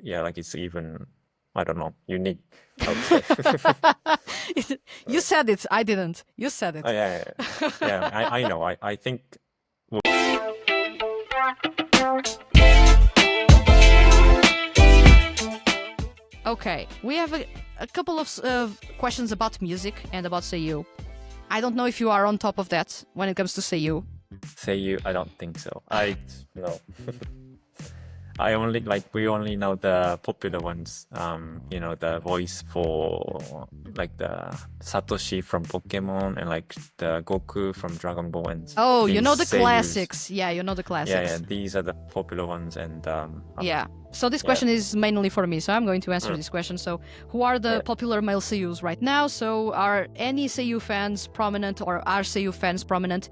yeah, like it's even, I don't know, unique, I would say. You said it. I didn't. You said Oh, it. yeah, I know. I think. Okay, we have a couple of questions about music and about Seiyuu. I don't know if you are on top of that when it comes to Seiyuu. Seiyuu, I don't think so. No. We only know the popular ones. The voice for like the Satoshi from Pokemon and like the Goku from Dragon Ball. And Oh, you know the seiyus. classics. Yeah, you know the classics. Yeah, these are the popular ones. And yeah. So this question is mainly for me, so I'm going to answer this question. So who are the popular male Seiyus right now? So are any Seiyuu fans prominent, or are Seiyuu fans prominent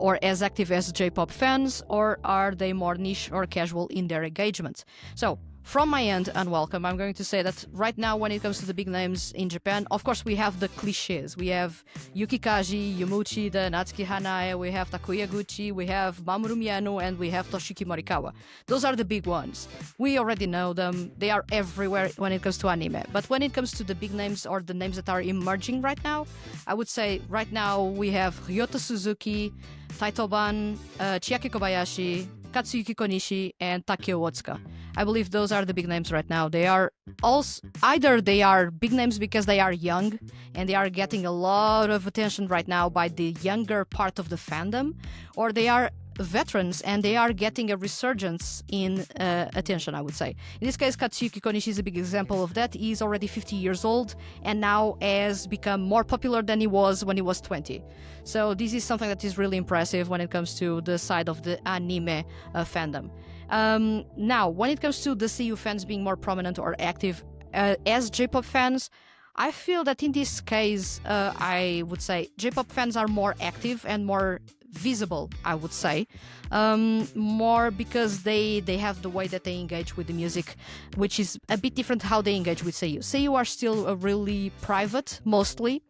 or as active as J-pop fans, or are they more niche or casual in their engagement? So from my end, and welcome, I'm going to say that right now when it comes to the big names in Japan, of course we have the cliches. We have Yuki Kaji, Yumuchi, the Natsuki Hanae, we have Takuya Guchi, we have Mamoru Miyano, and we have Toshiki Morikawa. Those are the big ones. We already know them. They are everywhere when it comes to anime. But when it comes to the big names or the names that are emerging right now, I would say right now we have Ryota Suzuki, Taito Ban, Chiaki Kobayashi, Katsuyuki Konishi, and Takeo Otsuka. I believe those are the big names right now. They are also either they are big names because they are young and they are getting a lot of attention right now by the younger part of the fandom, or they are veterans and they are getting a resurgence in attention, I would say. In this case, Katsuyuki Konishi is a big example of that. He's already 50 years old and now has become more popular than he was when he was 20. So this is something that is really impressive when it comes to the side of the anime fandom. Now, when it comes to the Seiyuu fans being more prominent or active as J-pop fans, I feel that in this case, I would say J-pop fans are more active and more visible, I would say, more because they have the way that they engage with the music, which is a bit different how they engage with Seiyuu. Seiyuu are still really private, mostly,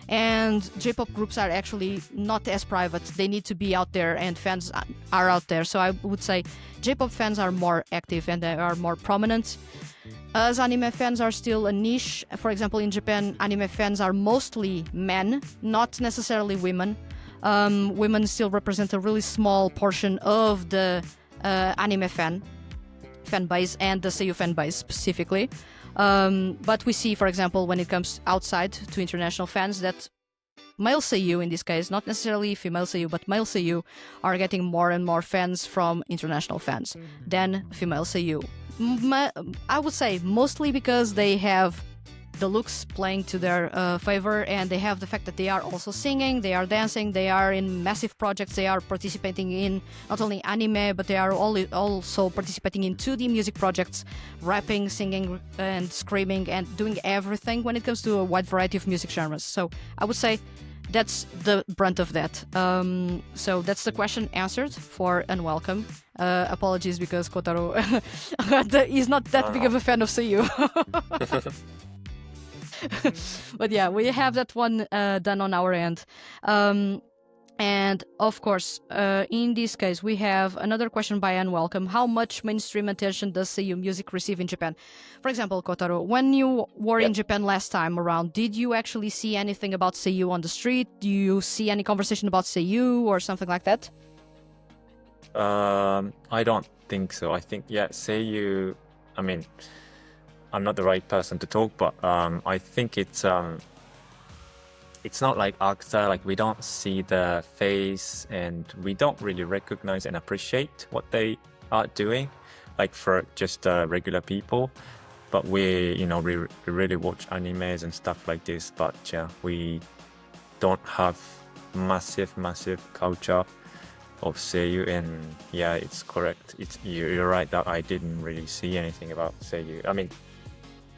and J-pop groups are actually not as private. They need to be out there and fans are out there. So I would say J-pop fans are more active and they are more prominent. As anime fans are still a niche. For example, in Japan, anime fans are mostly men, not necessarily women. Women still represent a really small portion of the anime fan base and the Seiyuu fan base specifically. But we see, for example, when it comes outside to international fans, that male Seiyuu, in this case, not necessarily female Seiyuu, but male Seiyuu, are getting more and more fans from international fans than female Seiyuu. I would say mostly because they have the looks playing to their favor, and they have the fact that they are also singing, they are dancing, they are in massive projects, they are participating in not only anime, but they are also participating in 2D music projects, rapping, singing, and screaming, and doing everything when it comes to a wide variety of music genres. So I would say that's the brunt of that. So that's the question answered for Unwelcome. Apologies because Kotaro is not that big of a fan of Seiyuu. But yeah, we have that one done on our end. And of course, in this case, we have another question by Unwelcome. How much mainstream attention does Seiyuu music receive in Japan? For example, Kotaro, when you were in Japan last time around, did you actually see anything about Seiyuu on the street? Do you see any conversation about Seiyuu or something like that? I don't think so. I think, Seiyuu, I mean, I'm not the right person to talk, but I think it's not like actor, like we don't see the face and we don't really recognize and appreciate what they are doing, like for just regular people. But we really watch animes and stuff like this, but we don't have massive culture of Seiyuu. And it's correct. You're right that I didn't really see anything about Seiyuu. I mean,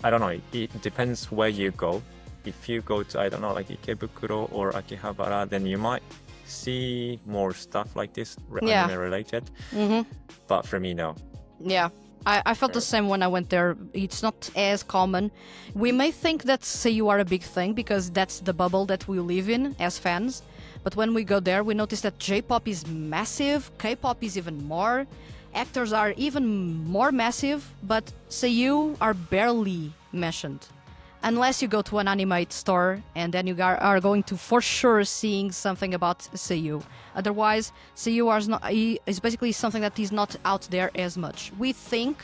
I don't know, it depends where you go. If you go to, I don't know, like Ikebukuro or Akihabara, then you might see more stuff like this, anime related. Mm-hmm. But for me, no. Yeah, I felt the same when I went there. It's not as common. We may think that Seiyuu are a big thing because that's the bubble that we live in as fans. But when we go there, we notice that J-pop is massive, K-pop is even more. actors are even more massive, but Seiyuu are barely mentioned. Unless you go to an anime store, and then you are going to for sure seeing something about Seiyuu. Otherwise, Seiyuu is basically something that is not out there as much. We think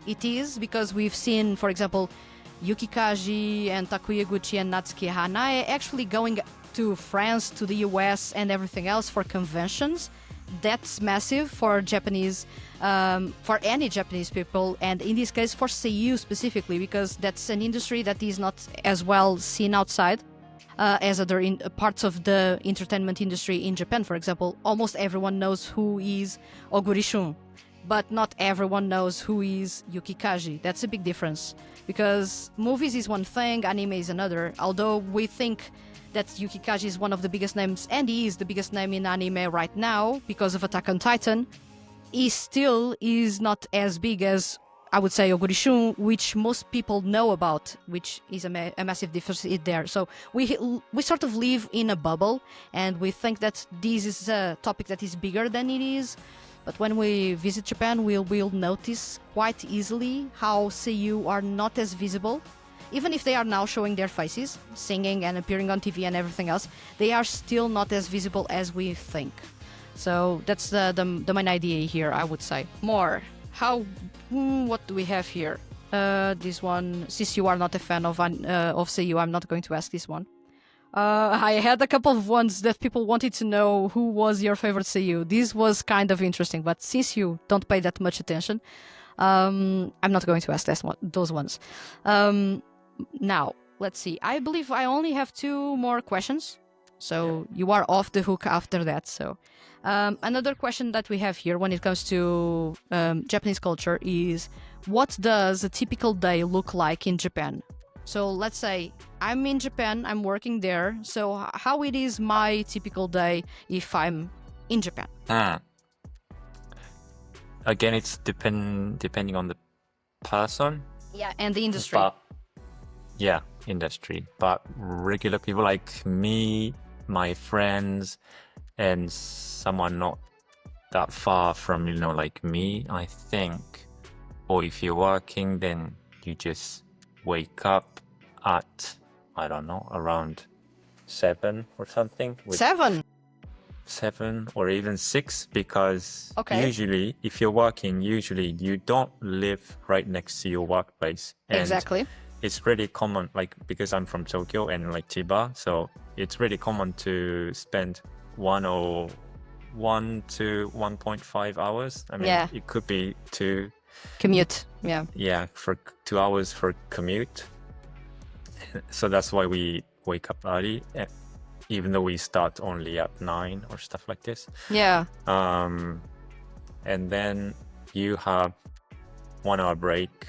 it is because we've seen, for example, Yukikaji and Takuyaguchi and Natsuki Hanae actually going to France, to the US, and everything else for conventions. That's massive for Japanese, for any Japanese people, and in this case for Seiyuu specifically, because that's an industry that is not as well seen outside as other parts of the entertainment industry in Japan. For example, almost everyone knows who is Oguri-shun, but not everyone knows who is Yukikaji. That's a big difference, because movies is one thing, anime is another. Although we think that Yukikaji is one of the biggest names, and he is the biggest name in anime right now because of Attack on Titan, he still is not as big as, I would say, Oguri-shun, which most people know about, which is a massive difference there. So we sort of live in a bubble, and we think that this is a topic that is bigger than it is. But when we visit Japan, we'll notice quite easily how Seiyuu are not as visible. Even if they are now showing their faces, singing and appearing on TV and everything else, they are still not as visible as we think. So that's the main idea here, I would say. More. What do we have here? This one, since you are not a fan of Seiyuu, I'm not going to ask this one. I had a couple of ones that people wanted to know who was your favorite Seiyuu. This was kind of interesting, but since you don't pay that much attention, I'm not going to ask those ones. Now, let's see. I believe I only have 2 more questions, so you are off the hook after that. So, another question that we have here when it comes to Japanese culture is, what does a typical day look like in Japan? So let's say I'm in Japan, I'm working there. So how it is my typical day if I'm in Japan? Again, it's depending on the person. Yeah, and the industry. Industry. But regular people like me, my friends, and someone not that far from, like me, I think. Or if you're working, then you just wake up at, I don't know, around 7 or something. 7 or even 6, because usually if you're working, usually you don't live right next to your workplace. And exactly. It's really common, like, because I'm from Tokyo and like Chiba, so it's really common to spend 1 to 1.5 hours. I mean, it could be 2. Commute, for 2 hours for commute. So that's why we wake up early, even though we start only at 9 or stuff like this. And then you have 1 hour break.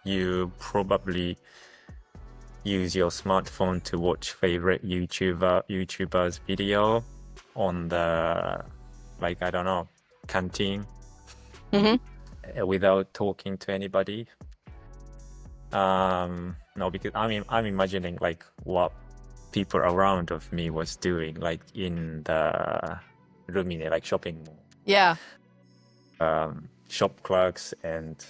You probably use your smartphone to watch favorite YouTuber's video on the, like, I don't know, canteen. Without talking to anybody. No, because I'm imagining like what people around of me was doing, like in the Lumine, like shopping mall. Shop clerks, and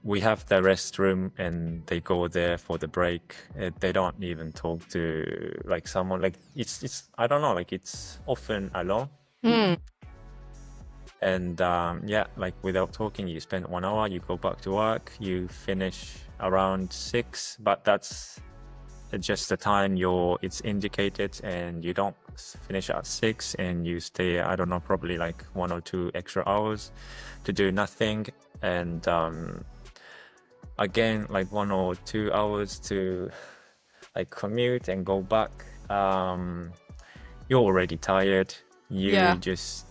we have the restroom, and they go there for the break. They don't even talk to like someone. Like it's I don't know. Like it's often alone. And like without talking, you spend 1 hour, you go back to work, you finish around 6, but that's just the time it's indicated, and you don't finish at 6 and you stay, I don't know, probably like 1 or 2 extra hours to do nothing. And again, like 1 or 2 hours to like commute and go back. You're already tired. You just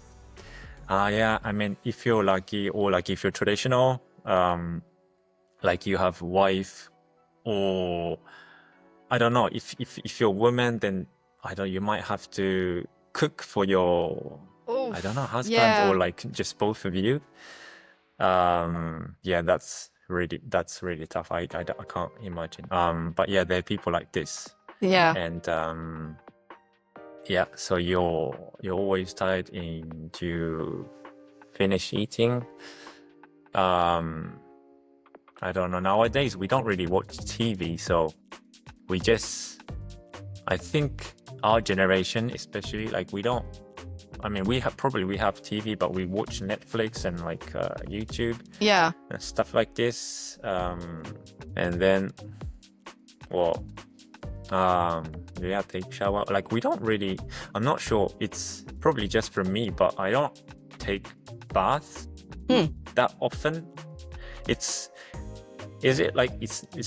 I mean, if you're lucky, or like if you're traditional, like you have wife, or I don't know, if you're a woman, then you might have to cook for your I don't know, husband, or like just both of you. That's really tough. I can't imagine. But there are people like this. And so you're always tired, and you finish eating. I don't know. Nowadays, we don't really watch TV, so we just, I think our generation, especially, like we don't, I mean, we have TV, but we watch Netflix and like YouTube, Yeah. and stuff like this. And then, well, take shower. Like we don't really, I'm not sure. It's probably just for me, but I don't take baths that often. It's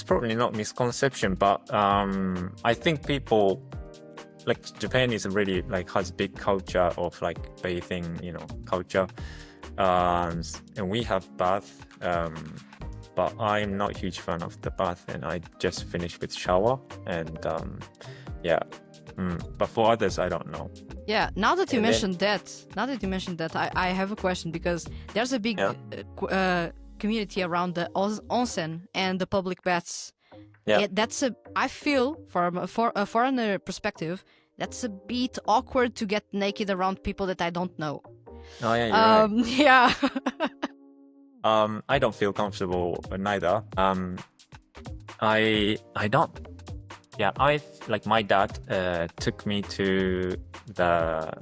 probably not misconception, but I think people, like Japan is really like has big culture of like bathing, culture, and we have bath, but I'm not a huge fan of the bath, and I just finished with shower, and but for others I don't know. Yeah, now that you mentioned that, I have a question, because there's a big community around the onsen and the public baths. Yeah. I feel from a foreigner perspective, that's a bit awkward to get naked around people that I don't know. Oh yeah, you're right. Yeah. I don't feel comfortable neither. I don't. Yeah, like my dad took me to the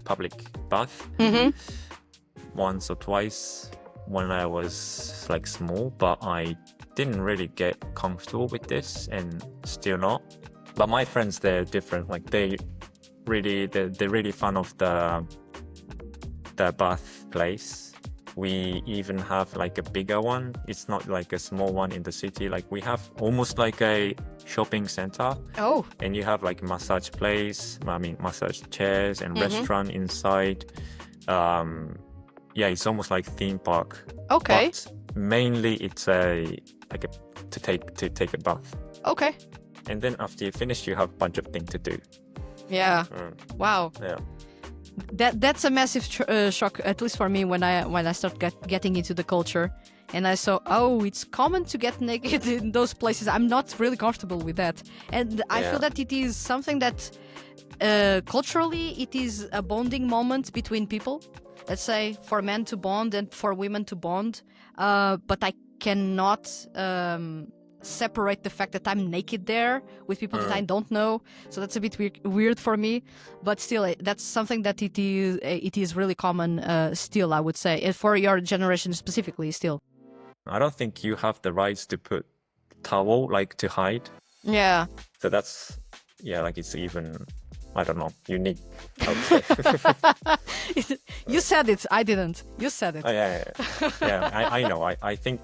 public bath once or twice when I was like small, but I didn't really get comfortable with this, and still not. But my friends, they're different. Like they're really fun of the bath place. We even have like a bigger one. It's not like a small one in the city. Like we have almost like a shopping center. Oh. And you have like massage massage chairs and restaurant inside. It's almost like theme park. Okay. But mainly it's to take a bath. Okay. And then after you finish, you have a bunch of things to do. Yeah. Wow. Yeah. That's a massive shock, at least for me, when I start getting into the culture, and I saw, it's common to get naked in those places. I'm not really comfortable with that, and I feel that it is something that culturally it is a bonding moment between people. Let's say for men to bond and for women to bond, but I cannot separate the fact that I'm naked there with people that I don't know, so that's a bit weird for me. But still, that's something that it is really common still, I would say, and for your generation specifically still. I don't think you have the rights to put towel like to hide. Yeah. So that's it's even, I don't know, unique, I would say. You said it, I didn't. You said it. Oh, yeah. I know. I think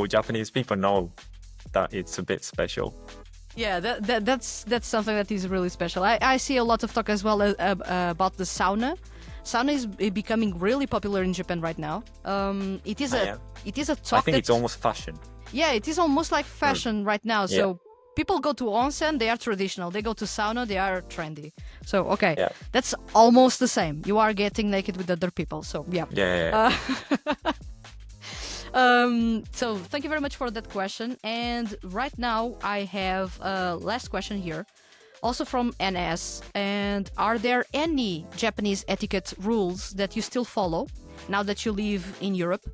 Japanese people know that it's a bit special. Yeah, that's something that is really special. I see a lot of talk as well about the sauna. Sauna is becoming really popular in Japan right now. It is a talk. I think it's almost fashion. Yeah, it is almost like fashion right now. So people go to onsen, they are traditional. They go to sauna, they are trendy. So that's almost the same. You are getting naked with other people. So yeah. So thank you very much for that question. And right now I have a last question here, also from NS. And are there any Japanese etiquette rules that you still follow now that you live in Europe,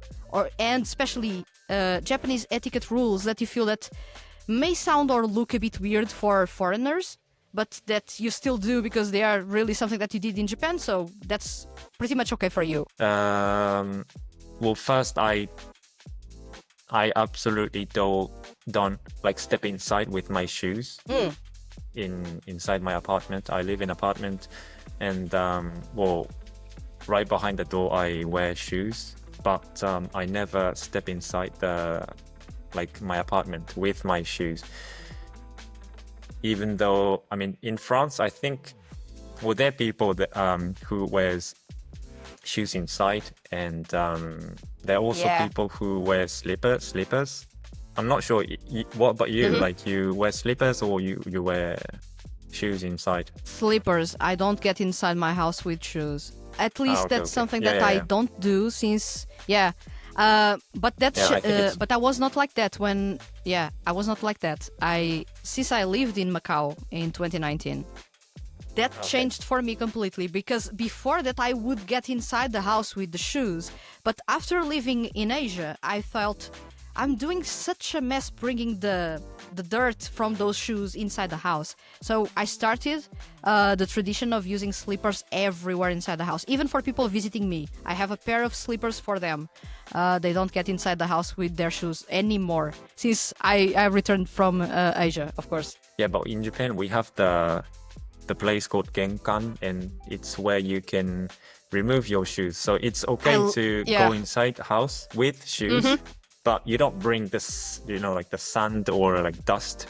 and especially Japanese etiquette rules that you feel that may sound or look a bit weird for foreigners, but that you still do because they are really something that you did in Japan, so that's pretty much okay for you? Well, first I absolutely don't like step inside with my shoes inside my apartment. I live in an apartment, and right behind the door I wear shoes, but I never step inside my apartment with my shoes. Even though, in France, I think, there are people that who wears shoes inside, and there are also people who wear slippers. I'm not sure. What about you? Like, you wear slippers or you wear shoes inside? Slippers. I don't get inside my house with shoes. At least that's something that I don't do since. But that's but I was not like that when. I was not like that. Since I lived in Macau in 2019. that changed for me completely, because before that I would get inside the house with the shoes, but after living in Asia I felt I'm doing such a mess bringing the dirt from those shoes inside the house. So I started the tradition of using slippers everywhere inside the house, even for people visiting me. I have a pair of slippers for them. They don't get inside the house with their shoes anymore since I returned from Asia, of course. Yeah, but in Japan we have the place called Genkan, and it's where you can remove your shoes. So it's okay to go inside the house with shoes, but you don't bring this, like the sand or like dust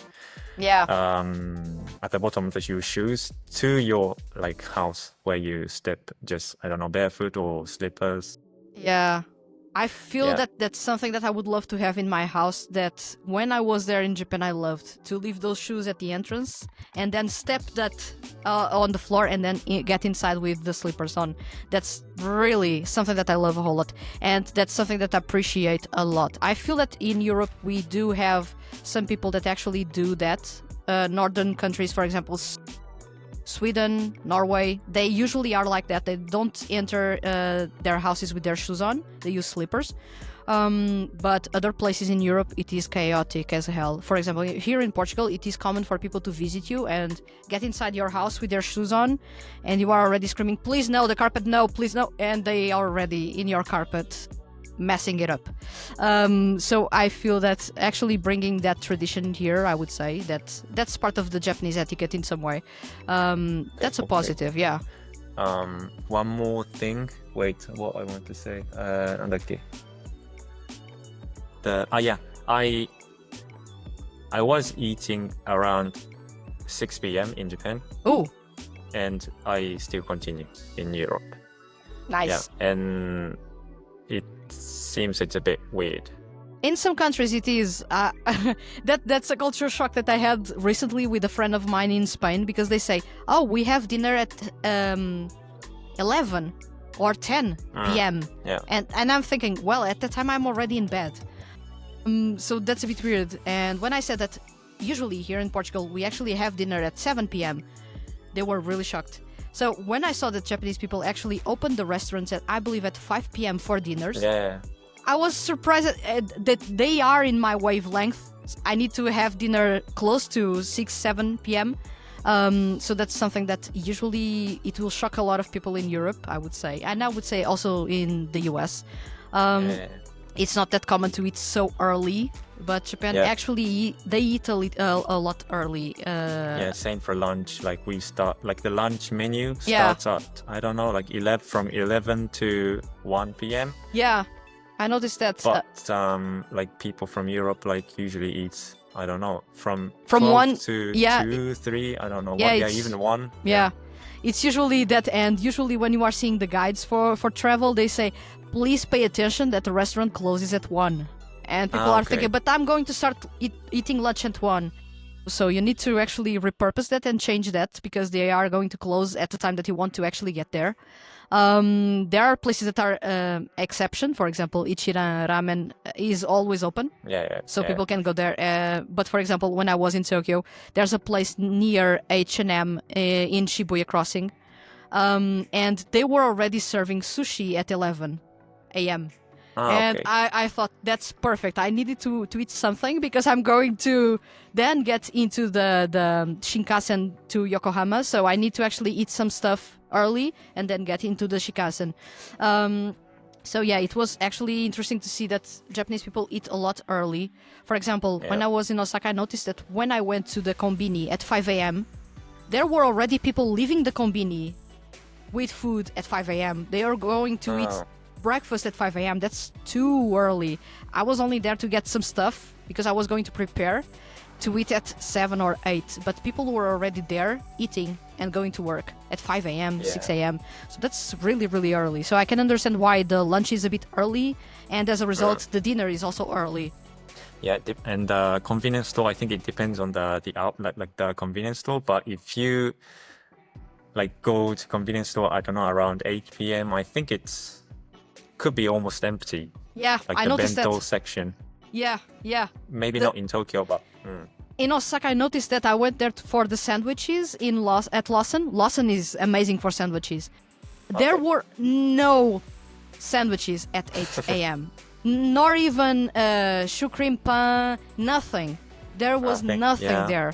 at the bottom of your shoes to your like house where you step just, I don't know, barefoot or slippers. Yeah. I feel that that's something that I would love to have in my house, that when I was there in Japan, I loved to leave those shoes at the entrance and then step that on the floor and then get inside with the slippers on. That's really something that I love a whole lot. And that's something that I appreciate a lot. I feel that in Europe, we do have some people that actually do that. Northern countries, for example, Sweden, Norway, they usually are like that. They don't enter their houses with their shoes on. They use slippers. But other places in Europe, it is chaotic as hell. For example, here in Portugal, it is common for people to visit you and get inside your house with their shoes on, and you are already screaming, please no, the carpet, no, please no, and they are already in your carpet messing it up. So I feel that actually bringing that tradition here, I would say that's part of the Japanese etiquette in some way. That's a positive, yeah. One more thing. Wait, what I want to say. なんだっけ? I was eating around 6 p.m. in Japan. Oh. And I still continue in Europe. Nice. Yeah, and it seems it's a bit weird. In some countries it is. That's a culture shock that I had recently with a friend of mine in Spain, because they say, oh, we have dinner at 11 or 10 p.m. Yeah. And I'm thinking, well, at the time I'm already in bed. So that's a bit weird. And when I said that usually here in Portugal we actually have dinner at 7 p.m, they were really shocked. So when I saw that Japanese people actually opened the restaurants at, I believe, at 5 p.m. for dinners, I was surprised that they are in my wavelength. I need to have dinner close to 6, 7 p.m. So that's something that usually it will shock a lot of people in Europe, I would say. And I would say also in the US. It's not that common to eat so early, but Japan actually they eat a lot early. Same for lunch. Like we start, like the lunch menu starts at, I don't know, like 11 to 1 p.m. Yeah, I noticed that. But like people from Europe like usually eat, I don't know, from 1 to 2, 3, I don't know, even 1. Yeah. It's usually that, and usually when you are seeing the guides for travel, they say, please pay attention that the restaurant closes at 1. And people are thinking, but I'm going to start eating lunch at 1. So you need to actually repurpose that and change that, because they are going to close at the time that you want to actually get there. There are places that are exception. For example, Ichiran Ramen is always open. So people can go there. But for example, when I was in Tokyo, there's a place near H&M in Shibuya Crossing. And they were already serving sushi at 11 a.m. I thought that's perfect. I needed to eat something, because I'm going to then get into the Shinkansen to Yokohama. So I need to actually eat some stuff early and then get into the Shinkansen. So yeah, it was actually interesting to see that Japanese people eat a lot early. For example, when I was in Osaka, I noticed that when I went to the konbini at 5 a.m, there were already people leaving the konbini with food at 5 a.m. They are going to eat breakfast at 5 a.m. That's too early. I was only there to get some stuff because I was going to prepare to eat at 7 or 8. But people were already there eating and going to work at 5 a.m., 6 a.m. So that's really, really early. So I can understand why the lunch is a bit early, and as a result, the dinner is also early. Yeah, and the convenience store, I think it depends on the outlet, like the convenience store. But if you like go to convenience store, I don't know, around 8 p.m, I think could be almost empty. Yeah, like I the noticed bento that. section. Yeah. Maybe not in Tokyo, but in Osaka, I noticed that I went there for the sandwiches at Lawson. Lawson is amazing for sandwiches. There were no sandwiches at 8 a.m. Nor even choux cream pain, nothing. There was nothing there.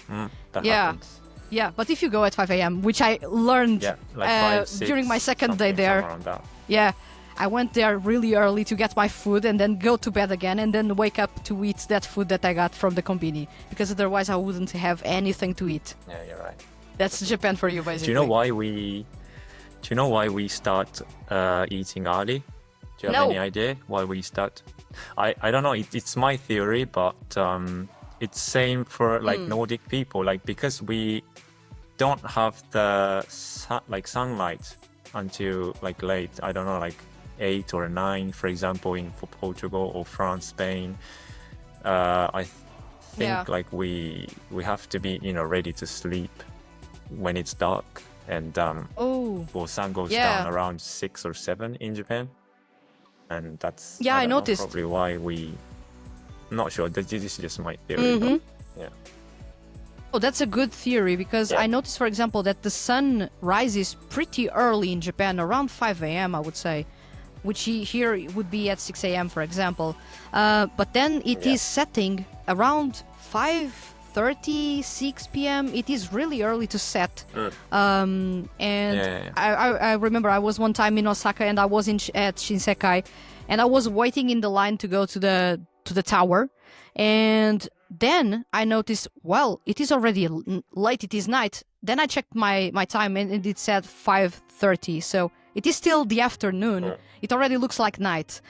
That Yeah. happens. Yeah, but if you go at 5 a.m., which I learned Like 5, 6, during my second day something there. around that. Yeah, I went there really early to get my food and then go to bed again and then wake up to eat that food that I got from the konbini, because otherwise I wouldn't have anything to eat. Yeah, you're right. That's Japan for you, basically. Do you know why we start eating early? Do you have No. any idea why we start? I don't know. It's my theory, but it's same for like Nordic people. Like because we don't have the sunlight until like late. I don't know, like 8 or 9, for example, for Portugal or France, Spain. I think like we have to be ready to sleep when it's dark, and well, sun goes down around 6 or 7 in Japan, and that's I don't know, noticed. probably why we. Not sure. This is just my theory. But, yeah. Oh, that's a good theory, because I noticed, for example, that the sun rises pretty early in Japan, around 5 a.m., I would say, which here would be at 6 a.m., for example. But then it is setting around 5:30, 6 p.m. It is really early to set. I remember I was one time in Osaka, and I was at Shinsekai, and I was waiting in the line to go to the tower, and then I noticed, well, it is already late, it is night. Then I checked my time, and it said 5:30, so it is still the afternoon. It already looks like night.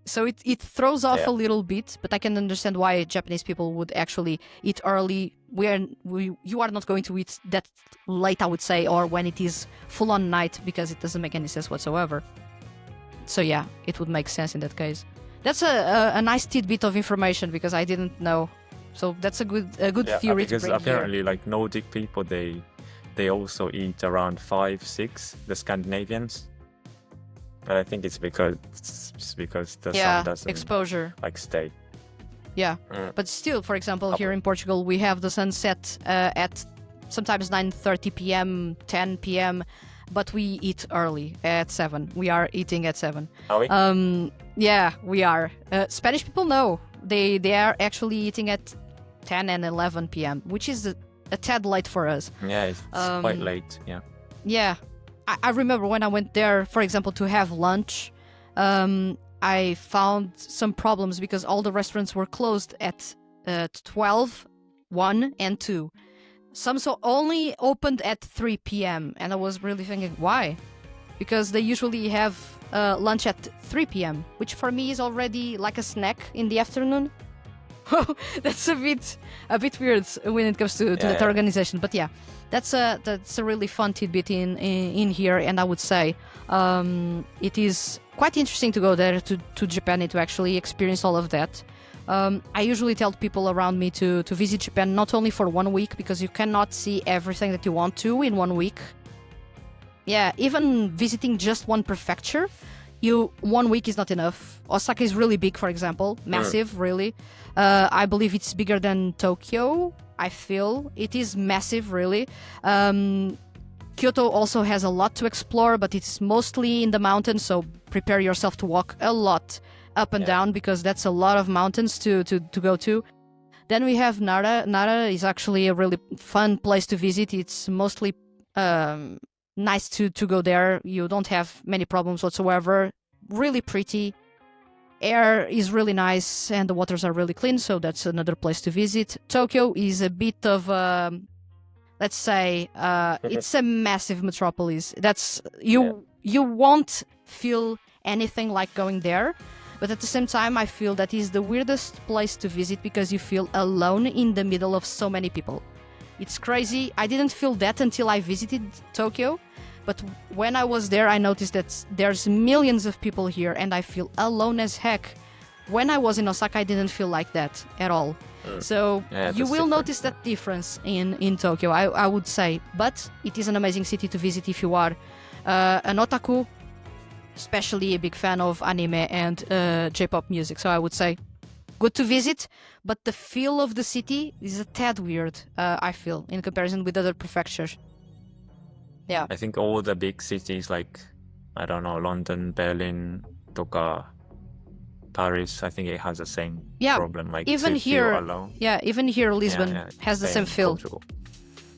So it throws off a little bit, but I can understand why Japanese people would actually eat early. You are not going to eat that late, I would say, or when it is full on night, because it doesn't make any sense whatsoever. So yeah, it would make sense in that case. That's a nice tidbit of information, because I didn't know. So that's a good theory to because bring apparently here. like Nordic people, they also eat around 5, 6, the Scandinavians. And I think it's because the sun doesn't exposure. like stay. Yeah, but still, for example, here in Portugal, we have the sunset at sometimes 9:30 p.m., 10 p.m., but we eat early at 7. We are eating at 7. Are we? Yeah, we are. Spanish people, no. They are actually eating at 10 and 11 p.m., which is a tad late for us. Yeah, it's quite late. Yeah. Yeah. I remember when I went there, for example, to have lunch, I found some problems because all the restaurants were closed at 12, 1, and 2. Some only opened at 3 p.m. And I was really thinking, why? Because they usually have lunch at 3 p.m., which for me is already like a snack in the afternoon. That's a bit weird when it comes to that organization. But yeah, that's a really fun tidbit in here, and I would say it is quite interesting to go there to Japan and to actually experience all of that. I usually tell people around me to visit Japan not only for 1 week, because you cannot see everything that you want to in 1 week. Yeah, even visiting just one prefecture, 1 week is not enough. Osaka is really big, for example, massive, really. I believe it's bigger than Tokyo. I feel it is massive, really. Kyoto also has a lot to explore, but it's mostly in the mountains, so prepare yourself to walk a lot up and down, because that's a lot of mountains to go to. Then we have Nara. Nara is actually a really fun place to visit. It's mostly nice to go there. You don't have many problems whatsoever. Really pretty. Air is really nice, and the waters are really clean, so that's another place to visit. Tokyo is a bit of let's say it's a massive metropolis. That's you won't feel anything like going there, but at the same time I feel that is the weirdest place to visit, because you feel alone in the middle of so many people. It's crazy. I didn't feel that until I visited Tokyo, but when I was there I noticed that there's millions of people here and I feel alone as heck. When I was in Osaka I didn't feel like that at all. So you will notice that difference in Tokyo, I would say. But it is an amazing city to visit if you are an otaku, especially a big fan of anime and J-pop music. So I would say good to visit, but the feel of the city is a tad weird, I feel, in comparison with other prefectures. Yeah. I think all the big cities like, I don't know, London, Berlin, Toka, Paris, I think it has the same problem. Like even to here, feel alone. even here, Lisbon has the same feel.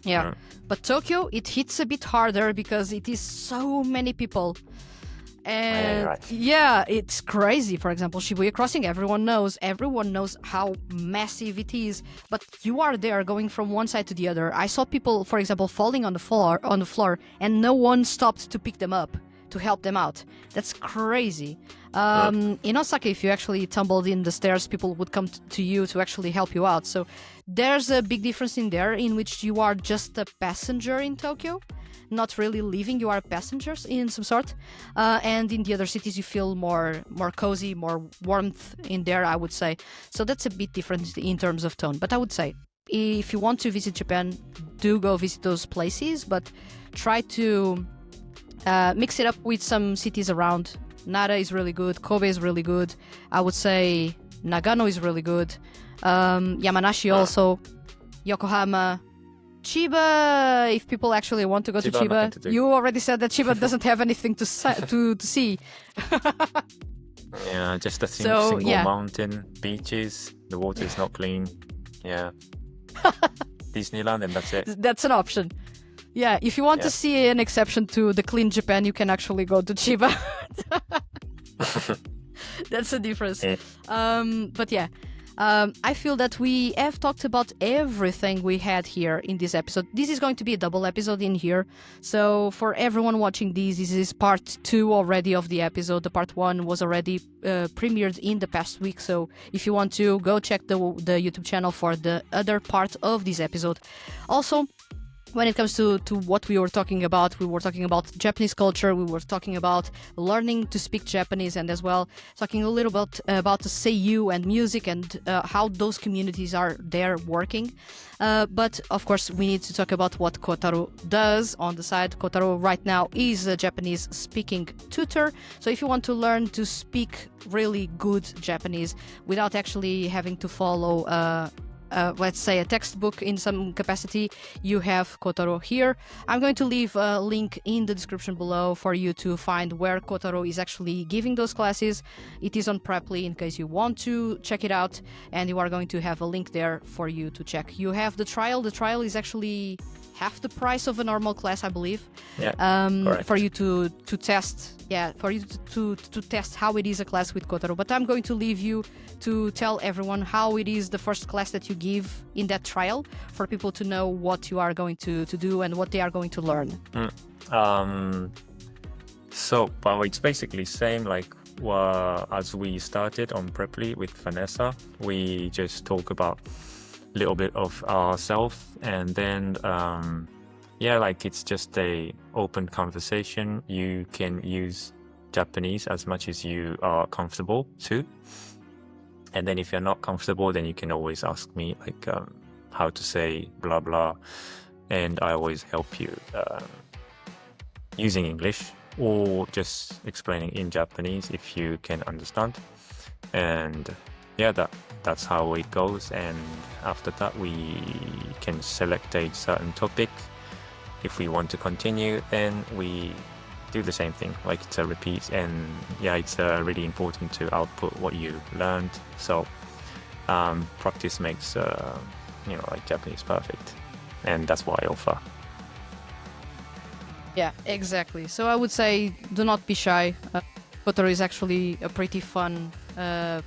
Yeah. But Tokyo, it hits a bit harder because it is so many people. And it's crazy. For example, Shibuya Crossing, everyone knows how massive it is, but you are there going from one side to the other. I saw people, for example, falling on the floor and no one stopped to pick them up, to help them out. That's crazy. In Osaka, if you actually tumbled in the stairs, people would come to you to actually help you out. So there's a big difference in there, in which you are just a passenger in Tokyo, not really living, you are passengers in some sort. And in the other cities, you feel more cozy, more warmth in there, I would say. So that's a bit different in terms of tone. But I would say, if you want to visit Japan, do go visit those places, but try to mix it up with some cities around. Nara is really good, Kobe is really good. I would say Nagano is really good. Yamanashi also, Yokohama, Chiba, if people actually want to go to Chiba. You already said that Chiba doesn't have anything to see. Yeah, just a single mountain, beaches, the water is not clean. Yeah. Disneyland, and that's it. That's an option. Yeah, if you want to see an exception to the clean Japan, you can actually go to Chiba. That's the difference. But yeah. I feel that we have talked about everything we had here in this episode. This is going to be a double episode in here. So for everyone watching this is part 2 already of the episode. The part 1 was already premiered in the past week. So if you want to, go check the YouTube channel for the other part of this episode. Also, when it comes to what we were talking about Japanese culture, we were talking about learning to speak Japanese, and as well talking a little bit about the Seiyuu and music and how those communities are there working. But of course, we need to talk about what Kotaro does on the side. Kotaro right now is a Japanese speaking tutor. So if you want to learn to speak really good Japanese without actually having to follow let's say a textbook in some capacity, you have Kotaro here. I'm going to leave a link in the description below for you to find where Kotaro is actually giving those classes. It is on Preply in case you want to check it out, and you are going to have a link there for you to check. You have the trial. The trial is actually half the price of a normal class, I believe. For you to test, for you to test how it is a class with Kotaro. But I'm going to leave you to tell everyone how it is the first class that you give in that trial, for people to know what you are going to do and what they are going to learn. So it's basically same like as we started on Preply with Vanessa. We just talk about a little bit of ourselves, and then like it's just a open conversation. You can use Japanese as much as you are comfortable to, and then if you're not comfortable, then you can always ask me like how to say blah blah, and I always help you using English or just explaining in Japanese if you can understand. And that's how it goes. And after that, we can select a certain topic. If we want to continue, then we do the same thing, like it's a repeat. And it's really important to output what you learned. So practice makes like Japanese perfect, and that's what I offer. Yeah, exactly. So I would say, do not be shy. Kotaro is actually a pretty fun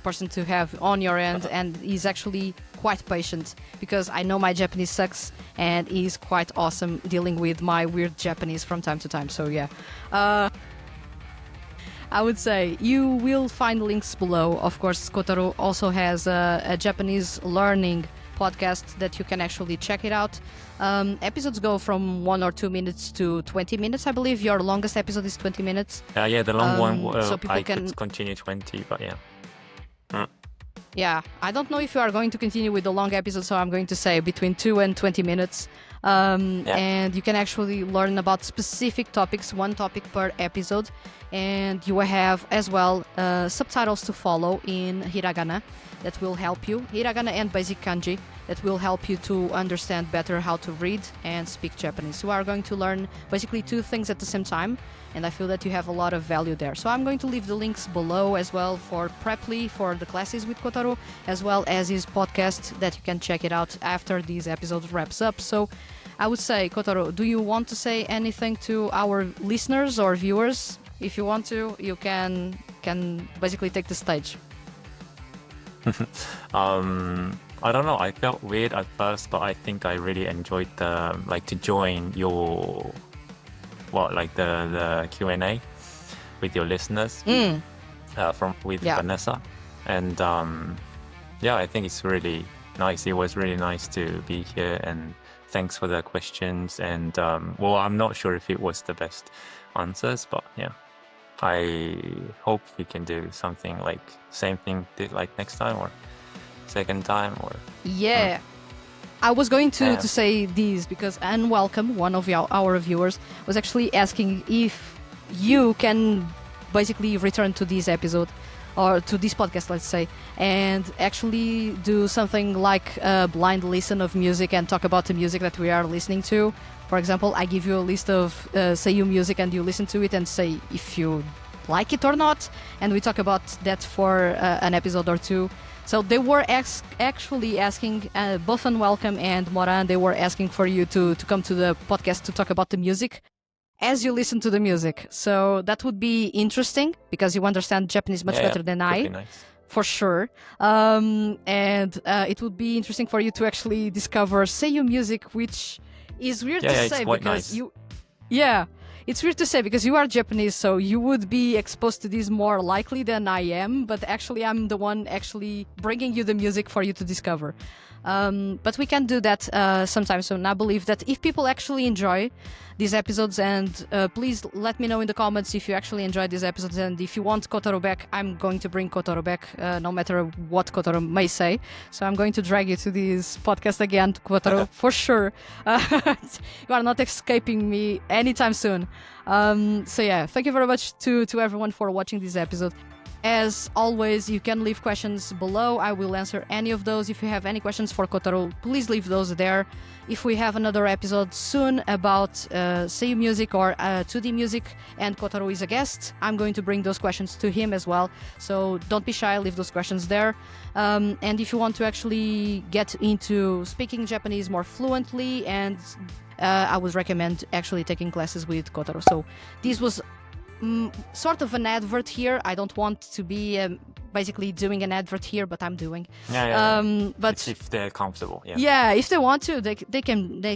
person to have on your end, and he's actually quite patient, because I know my Japanese sucks, and he's quite awesome dealing with my weird Japanese from time to time. So I would say you will find links below. Of course, Kotaro also has a Japanese learning podcast that you can actually check it out. Episodes go from 1 or 2 minutes to 20 minutes, I believe. Your longest episode is 20 minutes. The long one, so people can continue 20, but I don't know if you are going to continue with the long episode, so I'm going to say between 2 and 20 minutes. And you can actually learn about specific topics, one topic per episode, and you will have as well subtitles to follow in hiragana that will help you, hiragana and basic kanji, that will help you to understand better how to read and speak Japanese. You are going to learn basically two things at the same time, and I feel that you have a lot of value there. So I'm going to leave the links below as well for Preply, for the classes with Kotaro, as well as his podcast that you can check it out after this episode wraps up. So I would say, Kotaro, do you want to say anything to our listeners or viewers? If you want to, you can basically take the stage. I don't know. I felt weird at first, but I think I really enjoyed to join your the Q&A with your listeners with Vanessa, and I think it's really nice. It was really nice to be here, and thanks for the questions. And I'm not sure if it was the best answers, but I hope we can do something like same thing like next time or second time or I was going to say these because Unwelcome, one of our viewers, was actually asking if you can basically return to this episode or to this podcast, let's say, and actually do something like a blind listen of music and talk about the music that we are listening to. For example, I give you a list of Seiyuu music and you listen to it and say if you like it or not, and we talk about that for an episode or two. So they were actually asking, both Unwelcome and Moran, they were asking for you to come to the podcast to talk about the music as you listen to the music. So that would be interesting because you understand Japanese much better than I. Nice. For sure. And it would be interesting for you to actually discover Seiyuu music, which is weird to say because nice. It's weird to say because you are Japanese, so you would be exposed to this more likely than I am, but actually I'm the one actually bringing you the music for you to discover. But we can do that sometime soon. I believe that if people actually enjoy these episodes, and please let me know in the comments if you actually enjoyed these episodes, and if you want Kotaro back, I'm going to bring Kotaro back, no matter what Kotaro may say. So I'm going to drag you to this podcast again, Kotaro, for sure. You are not escaping me anytime soon. Thank you very much to everyone for watching this episode. As always, you can leave questions below. I will answer any of those. If you have any questions for Kotaro, please leave those there. If we have another episode soon about Seiyuu music or 2D music and Kotaro is a guest, I'm going to bring those questions to him as well. So don't be shy, leave those questions there. And if you want to actually get into speaking Japanese more fluently, and I would recommend actually taking classes with Kotaro. So this was sort of an advert here. I don't want to be basically doing an advert here, but I'm doing. But it's if they're comfortable, if they want to, they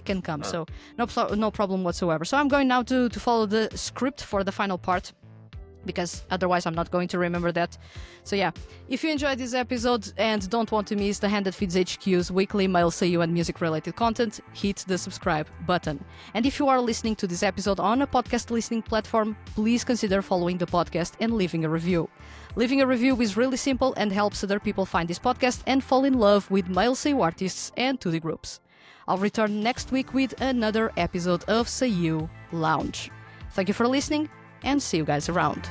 can come. So no problem whatsoever. So I'm going now to follow the script for the final part, because otherwise I'm not going to remember that. So if you enjoyed this episode and don't want to miss the Hand That Feeds HQ's weekly mail Seiyuu and music related content, hit the subscribe button. And if you are listening to this episode on a podcast listening platform, please consider following the podcast and leaving a review. Leaving a review is really simple and helps other people find this podcast and fall in love with male Seiyuu artists and 2D groups. I'll return next week with another episode of Seiyuu Lounge. Thank you for listening, and see you guys around.